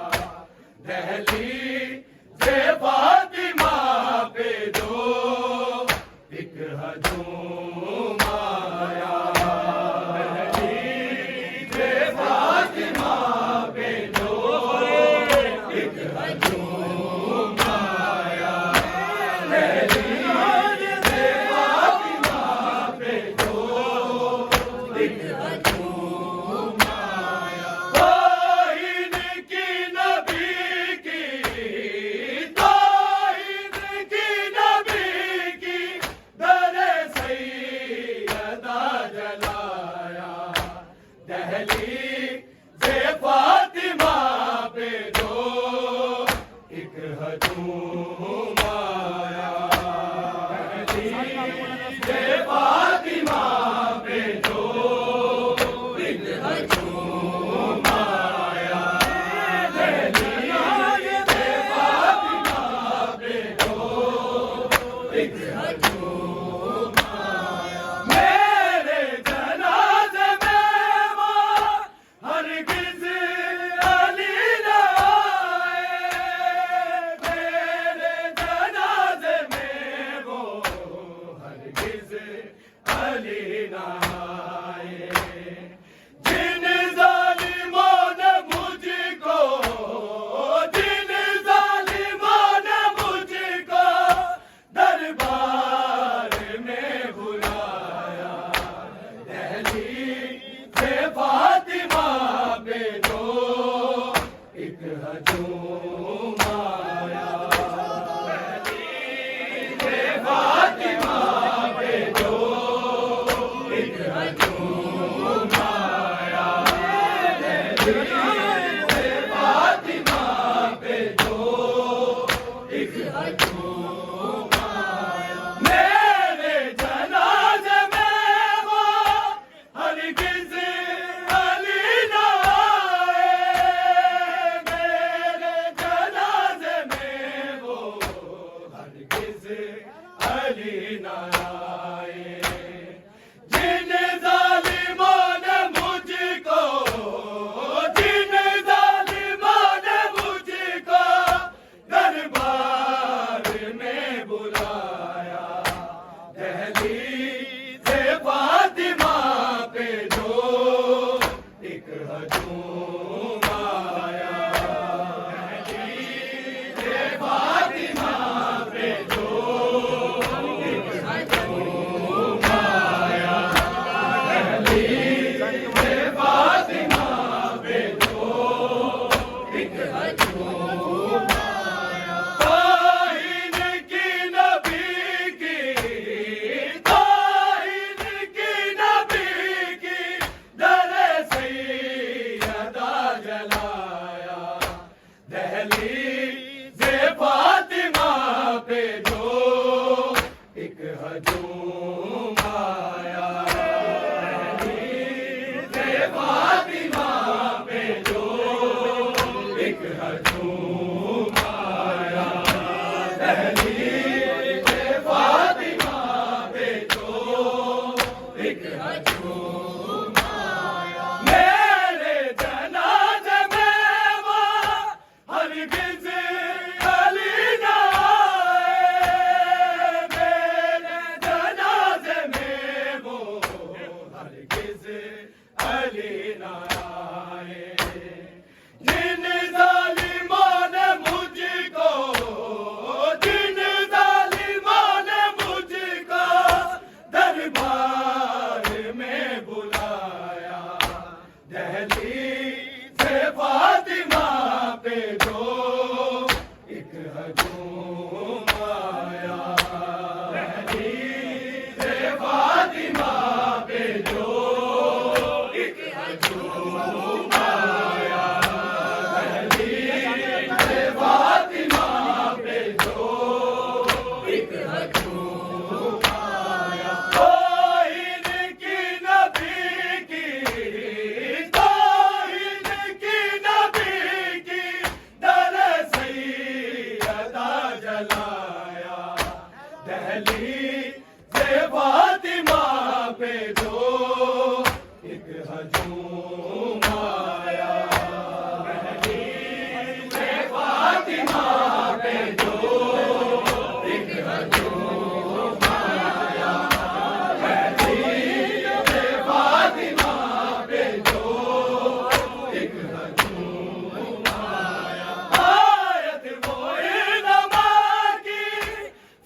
दहली से फातिमा पे जो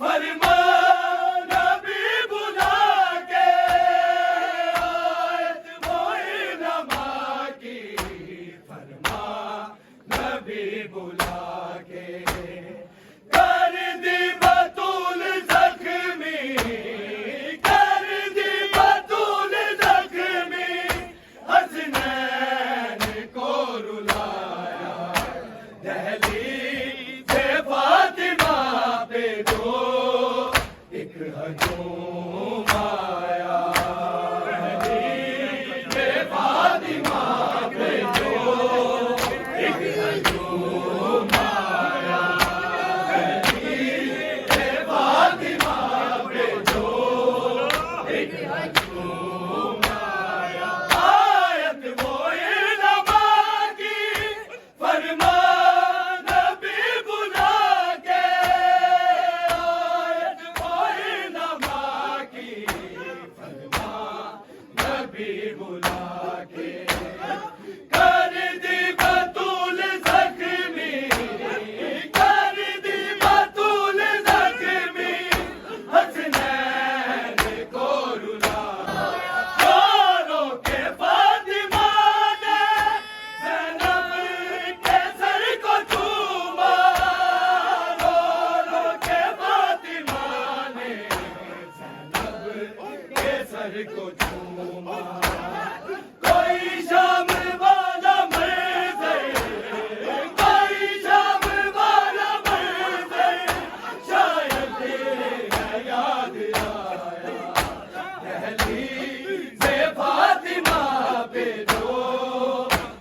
फरमा हजूम आया, ये फातिमा पे जो एक हजूम आया, ये फातिमा पे जो एक हजूम आया। आयत वो इल्मा की फरमा नबी बुला के, आयत वो इल्मा की फरमा नबी बुला के, कर दी बतूल ज़ख्मी, कर दी बतूल ज़ख्मी, हसनैन को रुलाया। रो के फातिमा ने ज़ैनब के सर को चूमा, रो के फातिमा ने ज़ैनब के सर को चूमा। कोई शाम वाला मंज़र, कोई शाम वाला मंज़र, शायद है याद आया, दहलीज़े फातिमा पे जो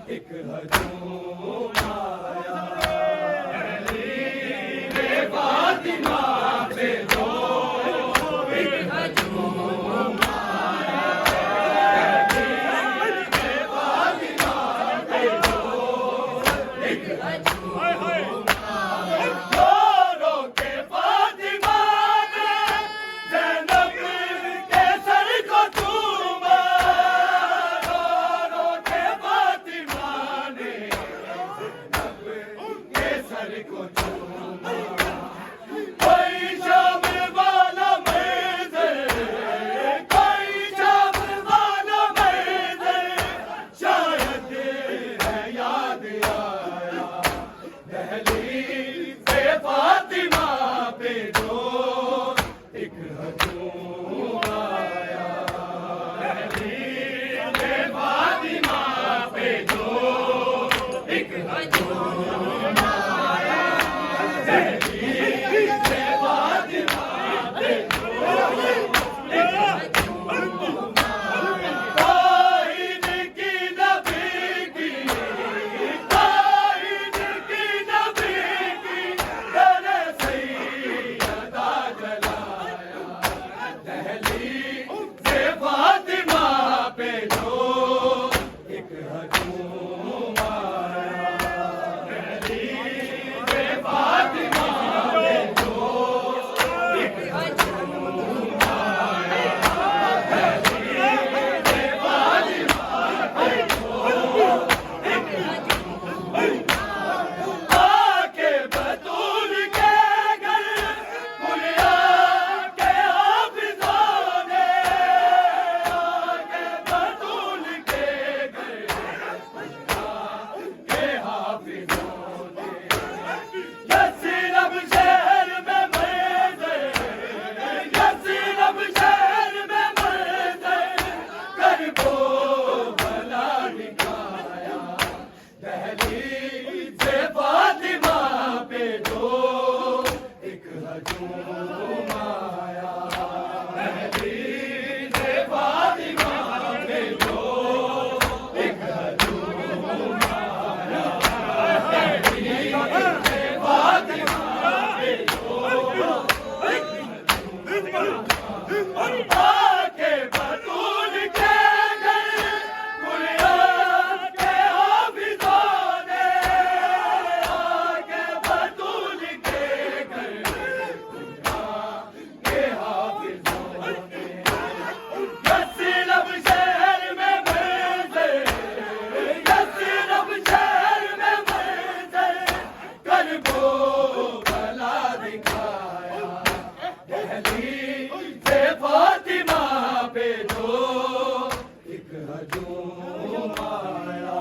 एक हजूम आया, दहलीज़े फातिमा पे जो एक हजूम आया, दहलीज़े फातिमा पे जो एक हजूम आया। रो के फातिमा ने ज़ैनब के सर को चूमा, रो के फातिमा ने ज़ैनब के सर को चूमा। कोई शाम वाला मंज़र, कोई शाम वाला मंज़र, शायद है याद आया, दहलीज़े फातिमा पे जो एक हजूम आया, दहलीज़े फातिमा पे जो एक हजूम आया, दहलीज़े फातिमा पे जो एक हजूम आया। ताईन की नबी की, ताईन की नबी की, दरे सैयदा जलाया, दहलीज़े फातिमा पे जो एक हजूम आया, दहलीज़े फातिमा पे जो एक हजूम आया, दहलीज़े फातिमा पे जो एक हजूम आया। आके बतूल के घर कुलिया के हाफिज़ों ने, आके बतूल के घर कुलिया के हाफिज़ों ने, यस्रब शहर में मंज़र, यस्रब शहर में मंज़र, करबो भला दिखाया, दहलीज़े फातिमा पे जो एक हजूम आया, दहलीज़े फातिमा पे जो एक हजूम आया, दहलीज़े फातिमा पे जो एक हजूम आया। आके बतूल के घर कुलिया के हाफिज़ों ने, आके बतूल के घर कुलिया के हाफिज़ों ने, यस्रब शहर में मंज़र, यस्रब शहर में मंज़र, करबो भला दिखाया, दहलीज़े फातिमा पे जो एक हजूम आया,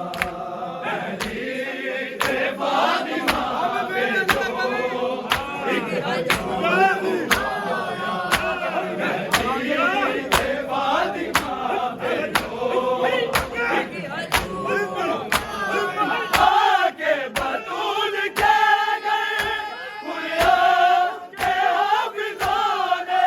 दहलीज़े फातिमा पे जो एक हजूम आया, दहलीज़े फातिमा पे जो एक हजूम आया। आके बतूल के घर कुलिया के हाफिज़ों ने,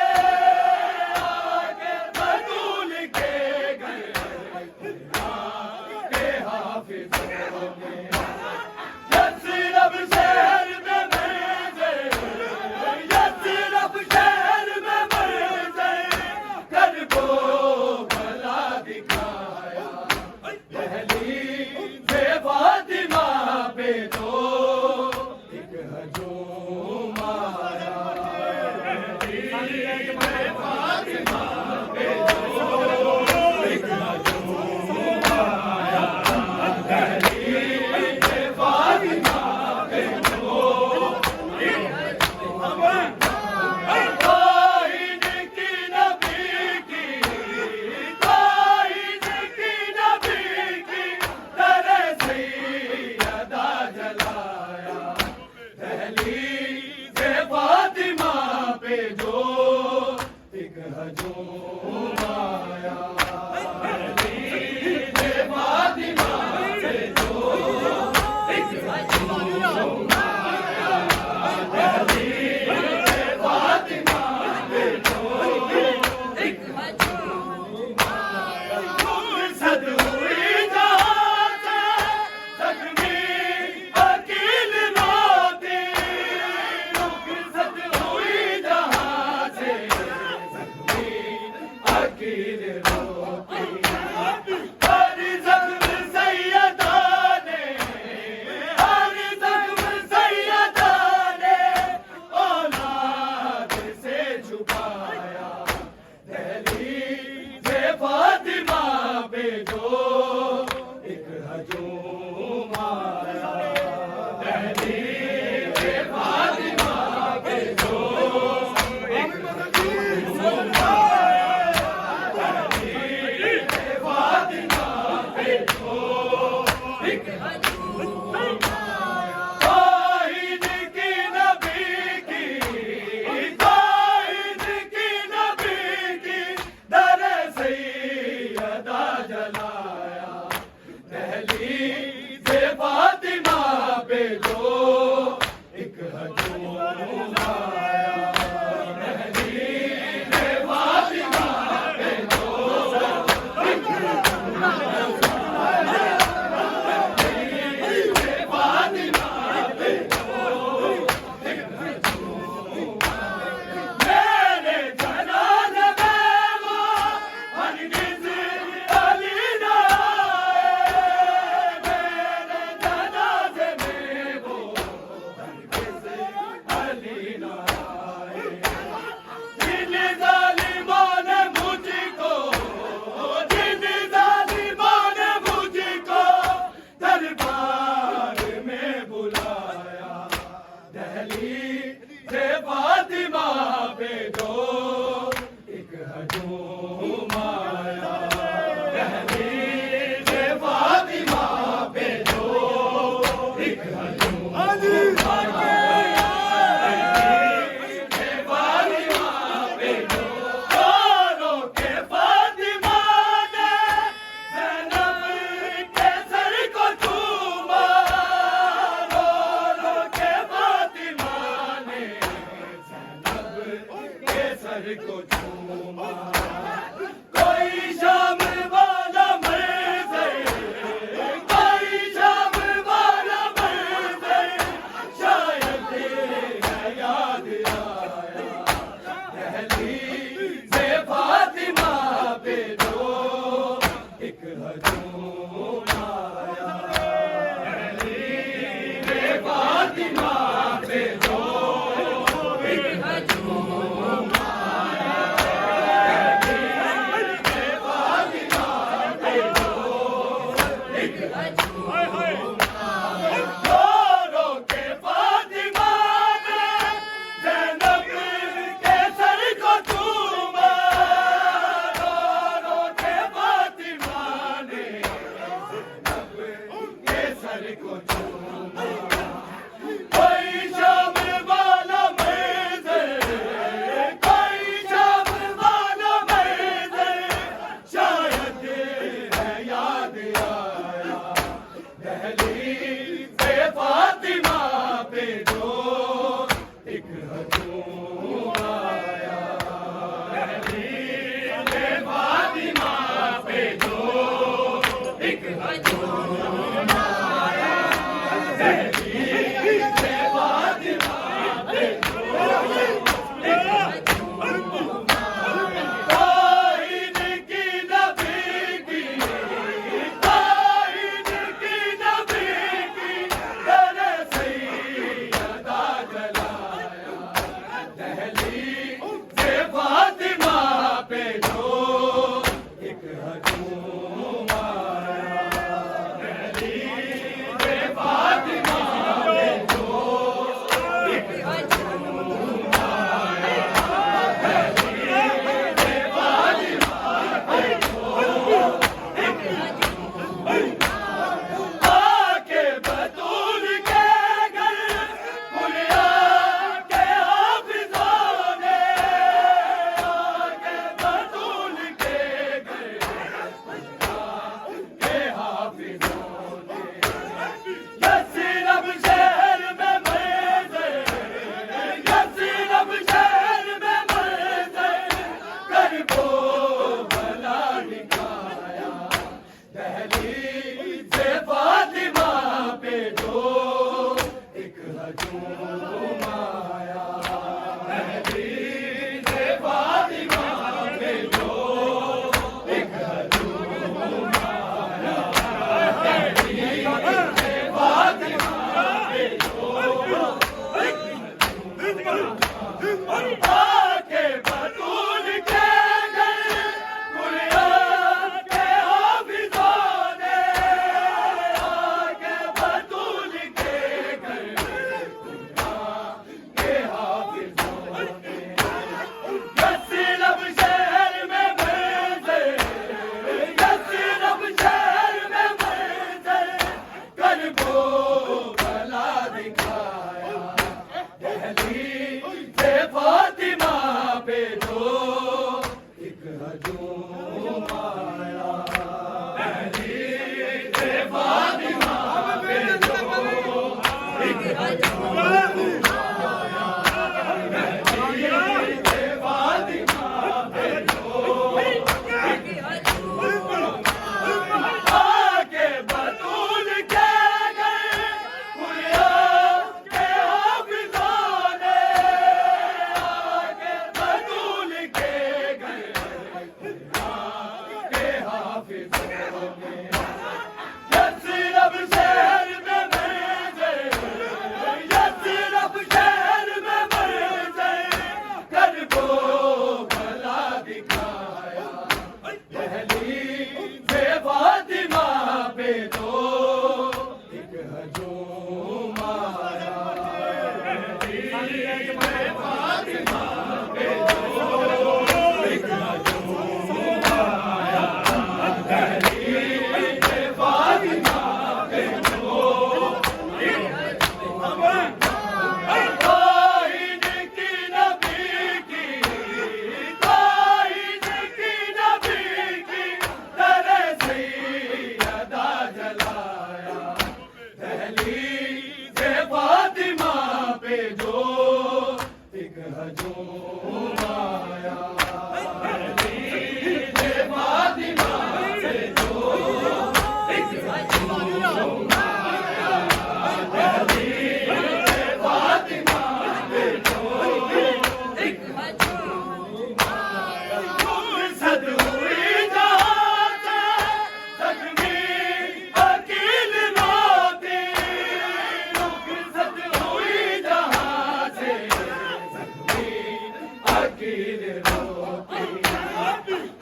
के सर को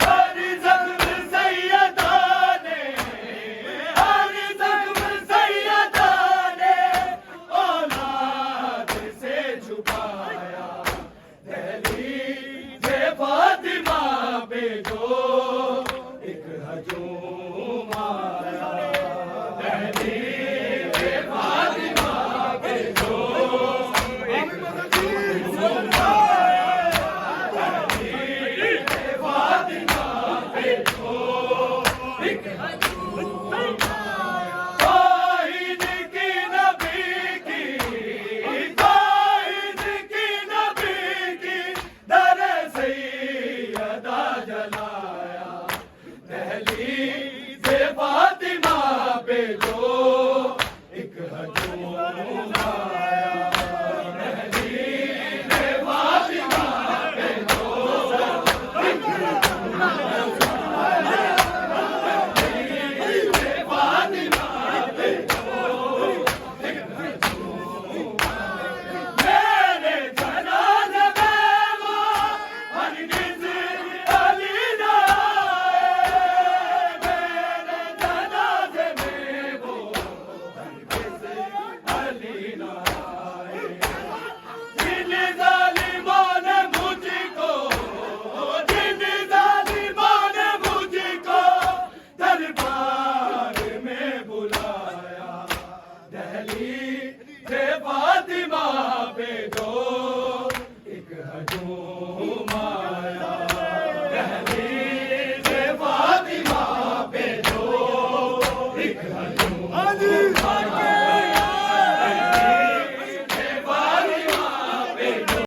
हर जख्म सैयदा ने, हर जख्म सैयदा ने औलाद से छुपाया। दहलीज़ फातिमा पे जो एक हजूम आया, दहलीज़ फातिमा पे जो एक हजूम आया, दहलीज़ फातिमा पे जो एक हजूम आया। काहिद की नबी की, काहिद की नबी की दर सैयदा जलाया। दहलीज़ फातिमा पे जो एक हजूम आया, दहलीज़ फातिमा पे जो एक हजूम आया, दहलीज़ फातिमा पे जो एक हजूम आया। मेरे जनाज़े में वो हरगिज़ अली ना आए, मेरे जनाज़े में वो हरगिज़ अली ना आए। जिन ज़ालिमों ने मुझको, जिन ज़ालिमों ने मुझको दरबार में बुलाया। दहलीज़ फातिमा पे जो एक हजूम